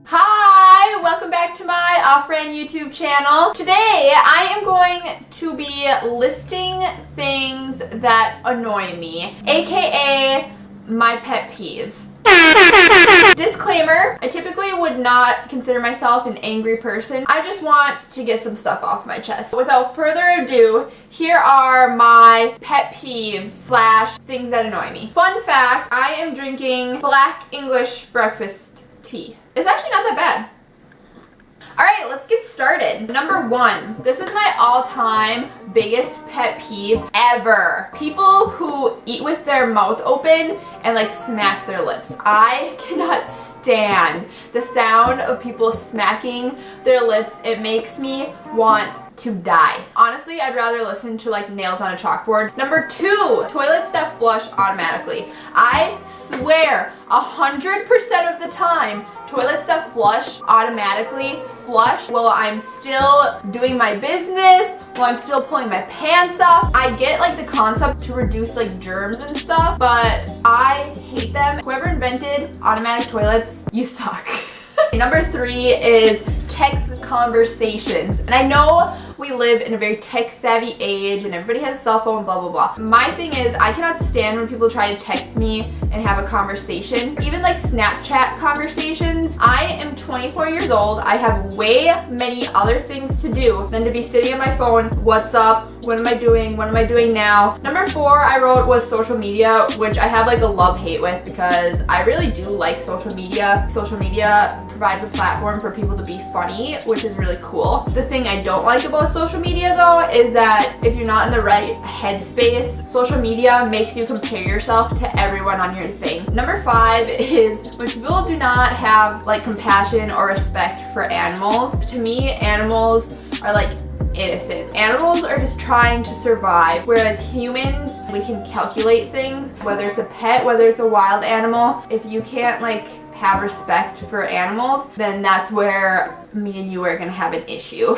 Hi, welcome back to my off-brand YouTube channel. Today I am going to be listing things that annoy me, aka my pet peeves. Disclaimer, I typically would not consider myself an angry person. I just want to get some stuff off my chest. Without further ado, here are my pet peeves / things that annoy me. Fun fact, I am drinking black English breakfast tea. It's actually not that bad. Alright, let's get started. Number 1. This is my all-time biggest pet peeve ever. People who eat with their mouth open and like smack their lips. I cannot stand the sound of people smacking their lips. It makes me want to die. Honestly, I'd rather listen to like nails on a chalkboard. Number 2, toilets that flush automatically. I swear 100% of the time, toilets that flush automatically flush while I'm still doing my business, while I'm still pulling my pants up. I get like the concept to reduce like germs and stuff, but I hate them. Whoever invented automatic toilets, you suck. Number 3 is text conversations. And I know we live in a very tech-savvy age and everybody has a cell phone, blah, blah, blah. My thing is, I cannot stand when people try to text me and have a conversation. Even like Snapchat conversations. I am 24 years old. I have way many other things to do than to be sitting on my phone. What's up? What am I doing? What am I doing now? Number 4 I wrote was social media, which I have like a love-hate with because I really do like social media. Social media provides a platform for people to be funny, which is really cool. The thing I don't like about social media though is that if you're not in the right headspace, social media makes you compare yourself to everyone on your thing. Number 5 is when people do not have like compassion or respect for animals. To me, animals are like innocent. Animals are just trying to survive, whereas humans, we can calculate things, whether it's a pet, whether it's a wild animal. If you can't like have respect for animals, then that's where me and you are gonna have an issue.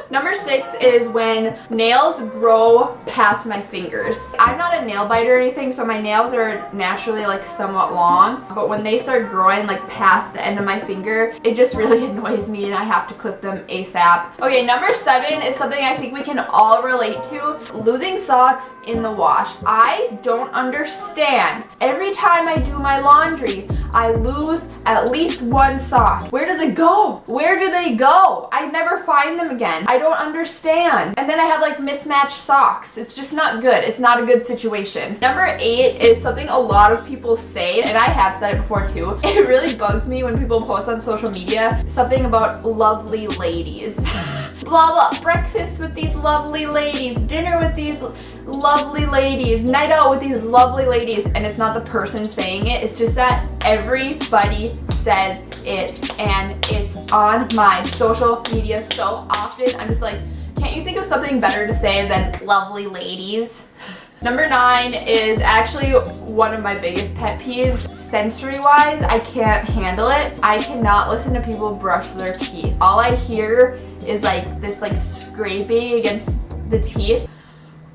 Number 6 is when nails grow past my fingers. I'm not a nail biter or anything, so my nails are naturally like somewhat long, but when they start growing like past the end of my finger, it just really annoys me and I have to clip them ASAP. Okay, number 7 is something I think we can all relate to. Losing socks in the wash. I don't understand. Every time I do my laundry, I lose at least one sock. Where does it go? Where do they go? I never find them again. I don't understand. And then I have like mismatched socks. It's just not good. It's not a good situation. Number 8 is something a lot of people say, and I have said it before too. It really bugs me when people post on social media something about lovely ladies. Blah blah, breakfast with these lovely ladies, dinner with these lovely ladies, night out with these lovely ladies, and it's not the person saying it, it's just that everybody says it and it's on my social media so often. I'm just like, can't you think of something better to say than lovely ladies? Number 9 is actually one of my biggest pet peeves. Sensory-wise, I can't handle it. I cannot listen to people brush their teeth. All I hear is like this like scraping against the teeth.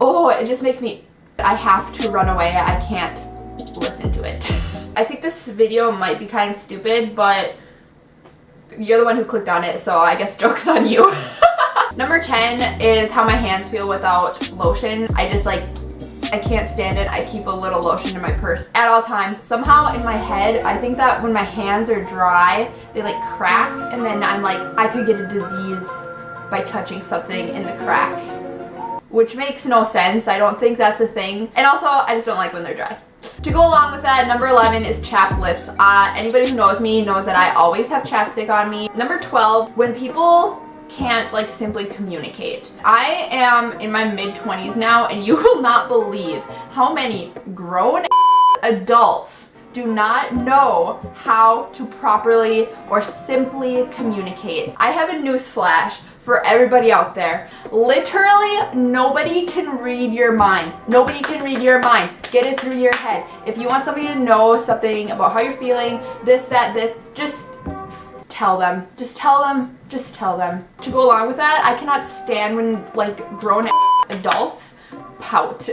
Oh, it just makes me, I have to run away. I can't listen to it. I think this video might be kind of stupid, but you're the one who clicked on it, so I guess joke's on you. Number 10 is how my hands feel without lotion. I can't stand it. I keep a little lotion in my purse at all times. Somehow in my head, I think that when my hands are dry, they like crack, and then I'm like, I could get a disease by touching something in the crack. Which makes no sense. I don't think that's a thing. And also, I just don't like when they're dry. To go along with that, number 11 is chapped lips. Anybody who knows me knows that I always have chapstick on me. Number 12, when people can't like simply communicate. I am in my mid-20s now, and you will not believe how many grown adults do not know how to properly or simply communicate. I have a news flash for everybody out there. Literally, nobody can read your mind. Nobody can read your mind. Get it through your head. If you want somebody to know something about how you're feeling, this, that, this, just tell them. Just tell them. Just tell them. To go along with that, I cannot stand when like grown adults pout.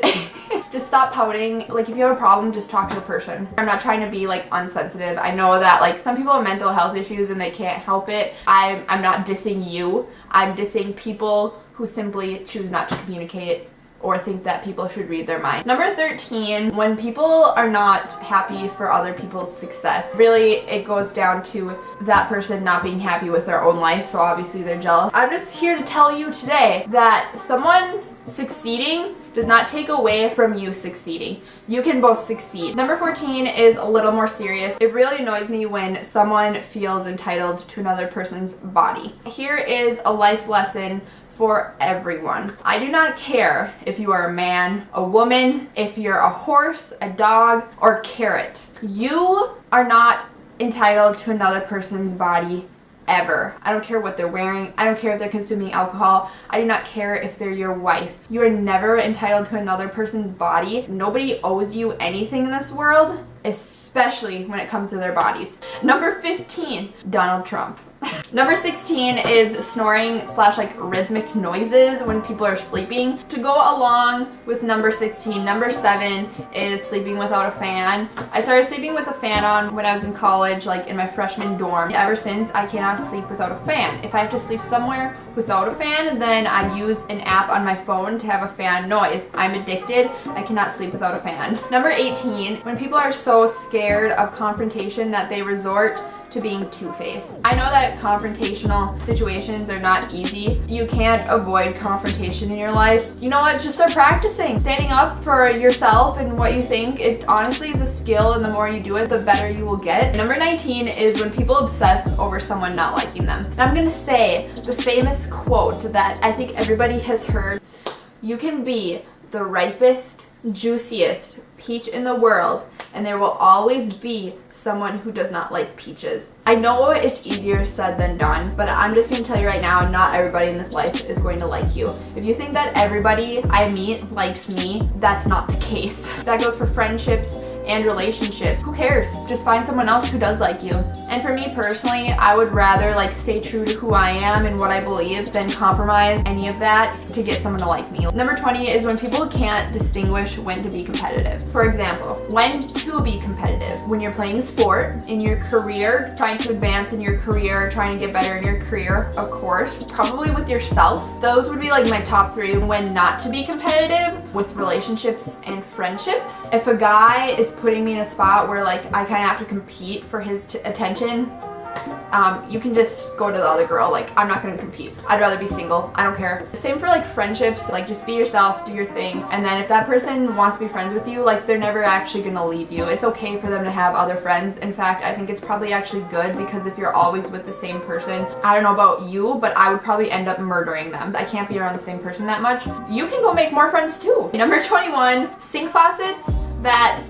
Just stop pouting. Like, if you have a problem, just talk to the person. I'm not trying to be like unsensitive. I know that like some people have mental health issues and they can't help it. I'm not dissing you. I'm dissing people who simply choose not to communicate or think that people should read their mind. Number 13, when people are not happy for other people's success, really it goes down to that person not being happy with their own life, so obviously they're jealous. I'm just here to tell you today that someone succeeding does not take away from you succeeding. You can both succeed. Number 14 is a little more serious. It really annoys me when someone feels entitled to another person's body. Here is a life lesson for everyone. I do not care if you are a man, a woman, if you're a horse, a dog, or a carrot. You are not entitled to another person's body ever. I don't care what they're wearing. I don't care if they're consuming alcohol. I do not care if they're your wife. You are never entitled to another person's body. Nobody owes you anything in this world, especially when it comes to their bodies. Number 15, Donald Trump. Number 16 is snoring / like rhythmic noises when people are sleeping. To go along with number 16, number 7 is sleeping without a fan. I started sleeping with a fan on when I was in college, like in my freshman dorm. Ever since, I cannot sleep without a fan. If I have to sleep somewhere without a fan, then I use an app on my phone to have a fan noise. I'm addicted. I cannot sleep without a fan. Number 18, when people are so scared of confrontation that they resort to being two-faced. I know that confrontational situations are not easy. You can't avoid confrontation in your life. You know what? Just start practicing. Standing up for yourself and what you think. It honestly is a skill, and the more you do it, the better you will get. Number 19 is when people obsess over someone not liking them. And I'm gonna say the famous quote that I think everybody has heard. You can be the ripest, juiciest peach in the world, and there will always be someone who does not like peaches. I know it's easier said than done, but I'm just gonna tell you right now, not everybody in this life is going to like you. If you think that everybody I meet likes me, that's not the case. That goes for friendships and relationships. Who cares? Just find someone else who does like you. And for me personally, I would rather like stay true to who I am and what I believe than compromise any of that to get someone to like me. Number 20 is when people can't distinguish when to be competitive. For example, when to be competitive. When you're playing a sport, in your career, trying to advance in your career, trying to get better in your career, of course. Probably with yourself. Those would be like my top 3. When not to be competitive, with relationships and friendships. If a guy is putting me in a spot where like I kind of have to compete for his attention, you can just go to the other girl. Like, I'm not gonna compete. I'd rather be single. I don't care. Same for like friendships. Like, just be yourself, do your thing, and then if that person wants to be friends with you, like, they're never actually gonna leave you. It's okay for them to have other friends. In fact, I think it's probably actually good, because if you're always with the same person, I don't know about you, but I would probably end up murdering them. I can't be around the same person that much. You can go make more friends too. Number 21, sink faucets that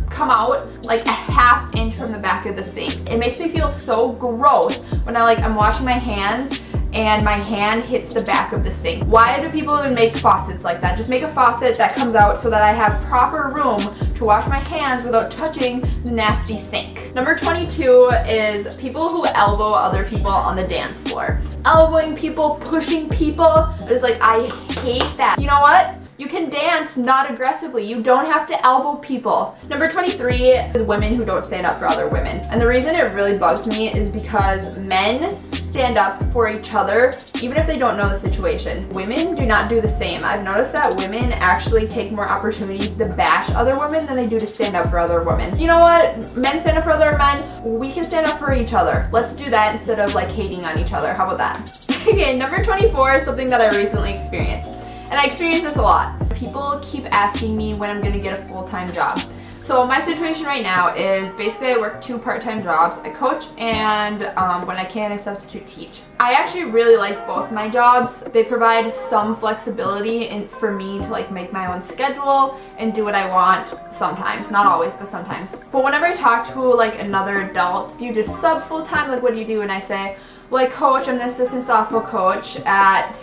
come out like a ½ inch from the back of the sink. It makes me feel so gross when I'm washing my hands and my hand hits the back of the sink. Why do people even make faucets like that? Just make a faucet that comes out so that I have proper room to wash my hands without touching the nasty sink. Number 22 is people who elbow other people on the dance floor. Elbowing people, pushing people. It's like, I hate that. You know what? You can dance not aggressively. You don't have to elbow people. Number 23 is women who don't stand up for other women. And the reason it really bugs me is because men stand up for each other even if they don't know the situation. Women do not do the same. I've noticed that women actually take more opportunities to bash other women than they do to stand up for other women. You know what? Men stand up for other men. We can stand up for each other. Let's do that instead of like hating on each other. How about that? Okay, number 24 is something that I recently experienced. And I experience this a lot. People keep asking me when I'm gonna get a full-time job. So my situation right now is basically I work 2 part-time jobs. I coach, and when I can, I substitute teach. I actually really like both my jobs. They provide some flexibility for me to like make my own schedule and do what I want sometimes. Not always, but sometimes. But whenever I talk to like another adult, do you just sub full-time? Like, what do you do? And I say, well, I coach. I'm the assistant softball coach at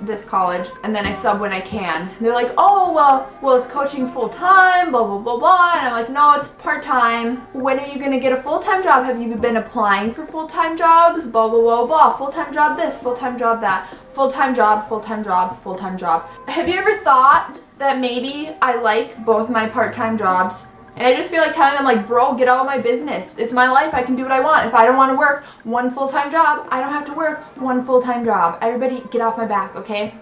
this college, and then I sub when I can. They're like, oh, well, it's coaching full-time, blah, blah, blah, blah. And I'm like, no, it's part-time. When are you going to get a full-time job? Have you been applying for full-time jobs? Blah, blah, blah, blah. Full-time job this, full-time job that. Full-time job, full-time job, full-time job. Have you ever thought that maybe I like both my part-time jobs? And I just feel like telling them, like, bro, get out of my business. It's my life. I can do what I want. If I don't want to work one full-time job, I don't have to work one full-time job. Everybody get off my back, okay?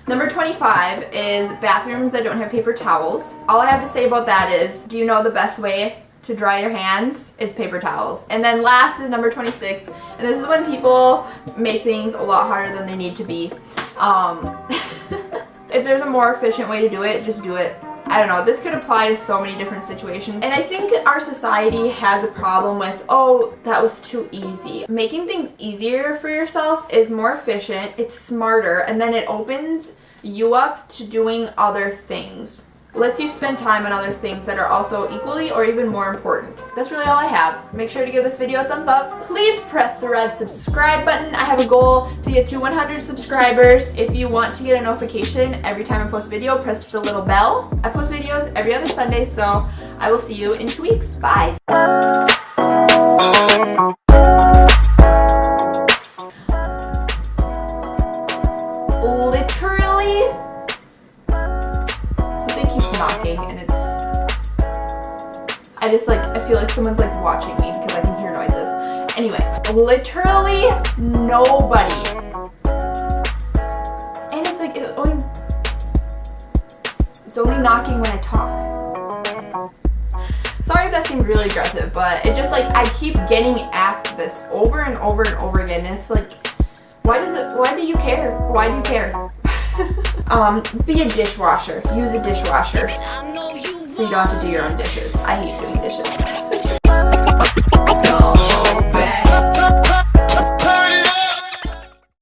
Number 25 is bathrooms that don't have paper towels. All I have to say about that is, do you know the best way to dry your hands? It's paper towels. And then last is number 26. And this is when people make things a lot harder than they need to be. If there's a more efficient way to do it, just do it. I don't know, this could apply to so many different situations. And I think our society has a problem with, oh, that was too easy. Making things easier for yourself is more efficient, it's smarter, and then it opens you up to doing other things. Lets you spend time on other things that are also equally or even more important. That's really all I have. Make sure to give this video a thumbs up. Please press the red subscribe button. I have a goal to get to 100 subscribers. If you want to get a notification every time I post a video, press the little bell. I post videos every other Sunday, so I will see you in 2 weeks. Bye. Literally, keeps knocking, and it's, I feel like someone's like watching me because I can hear noises. Anyway, literally nobody. And it's like, it's only knocking when I talk. Sorry if that seemed really aggressive, but it just, like, I keep getting asked this over and over and over again, and it's like, why do you care? Why do you care? Be a dishwasher. Use a dishwasher so you don't have to do your own dishes. I hate doing dishes.